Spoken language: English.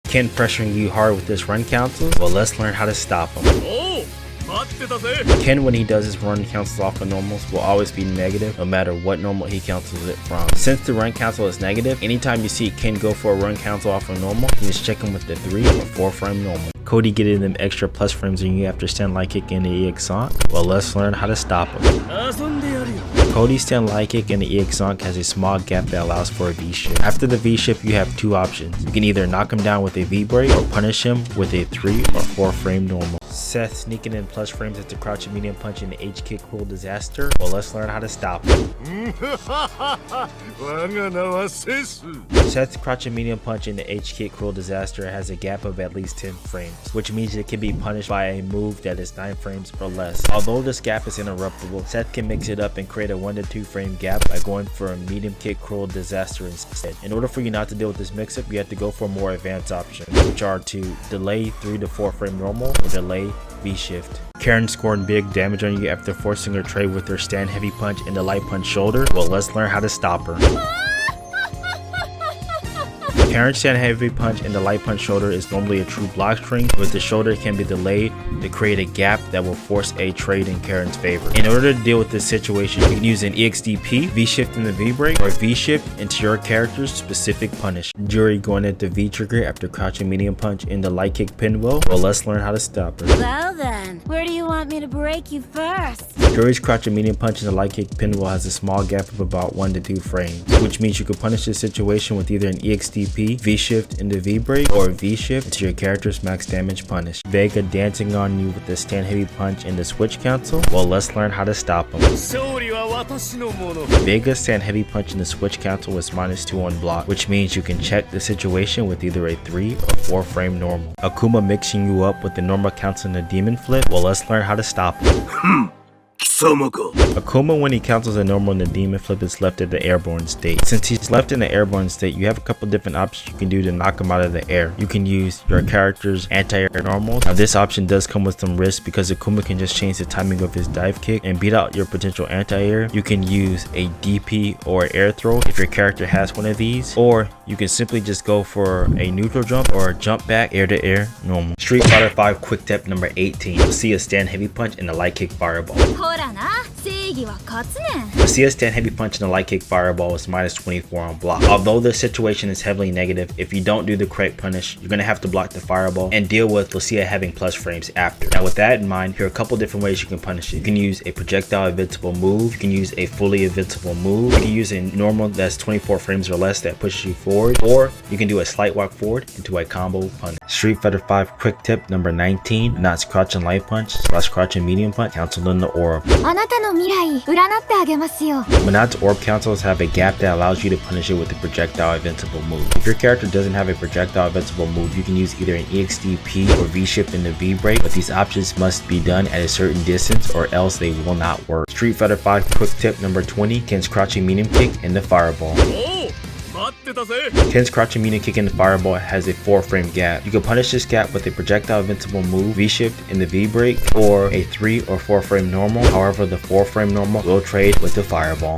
Ken pressuring you hard with this run cancels? Well, let's learn how to stop him. Ken, when he does his run cancels off of normals, will always be negative no matter what normal he cancels it from. Since the run cancel is negative, anytime you see Ken go for a run cancel off of normal, you just check him with the 3 or 4 frame normal. Cody getting them extra plus frames on you after stand light kick in the EX Zonk? Well, let's learn how to stop him. Cody's stand light kick in the EX Zonk has a small gap that allows for a V-shift. After the V-shift, you have 2 options. You can either knock him down with a V-break or punish him with a 3 or 4 frame normal. Seth sneaking in plus frames at the crouching medium punch in the H-kick cruel disaster? Well, let's learn how to stop him. Seth's crouching medium punch in the H-kick cruel disaster has a gap of at least 10 frames, which means it can be punished by a move that is 9 frames or less. Although this gap is interruptible, Seth can mix it up and create a 1 to 2 frame gap by going for a medium kick cruel disaster instead. In order for you not to deal with this mix-up, you have to go for more advanced options, which are to delay 3 to 4 frame normal or delay V-shift. Karen scoring big damage on you after forcing her trade with her stand heavy punch and the light punch shoulder. Well, let's learn how to stop her. Karen's stand heavy punch and the light punch shoulder is normally a true block string, but the shoulder can be delayed to create a gap that will force a trade in Karen's favor. In order to deal with this situation, you can use an EXDP, V-shift in the V-break, or V-shift into your character's specific punish. Juri going into V-trigger after crouching medium punch in the light kick pinwheel. Well, let's learn how to stop her. Well then, where do you want me to break you first? Juri's crouching medium punch in the light kick pinwheel has a small gap of about 1 to 2 frames, which means you can punish this situation with either an EXDP, V-shift into V-break, or V-shift into your character's max damage punish. Vega dancing on you with the stand heavy punch and the switch cancel? Well, let's learn how to stop him. Vega's stand heavy punch and the switch cancel is -2 on block, which means you can check the situation with either a 3 or 4 frame normal. Akuma mixing you up with the normal cancel and the demon flip? Well, let's learn how to stop him. Akuma, when he cancels a normal and the demon flip, is left at the airborne state. Since he's left in the airborne state, you have a couple different options you can do to knock him out of the air. You can use your character's anti-air normals. Now this option does come with some risk because Akuma can just change the timing of his dive kick and beat out your potential anti-air. You can use a DP or air throw if your character has one of these, or you can simply just go for a neutral jump or a jump back air to air normal. Street Fighter 5 quick tip number 18. You'll see a stand heavy punch and a light kick fireball. The CS stand heavy punch and the light kick fireball is -24 on block. Although the situation is heavily negative, if you don't do the correct punish, you're going to have to block the fireball and deal with Lucia having plus frames after. Now with that in mind, here are a couple different ways you can punish it. You can use a projectile invincible move, you can use a fully invincible move, you can use a normal that's 24 frames or less that pushes you forward, or you can do a slight walk forward into a combo punish. Street Fighter 5 quick tip number 19. Menat's crouching light punch / crouching medium punch canceled in the orb. Menat's orb cancels have a gap that allows you to punish it with a projectile invincible move. If your character doesn't have a projectile invincible move, you can use either an EXDP or V-shift in the V-break, but these options must be done at a certain distance or else they will not work. Street Fighter 5 quick tip number 20. Ken's crouching medium kick and the fireball. Ken's crouching medium kick in the fireball has a 4 frame gap. You can punish this gap with a projectile invincible move, V-shift in the V-break, or a 3 or 4 frame normal. However, the 4 frame normal will trade with the fireball.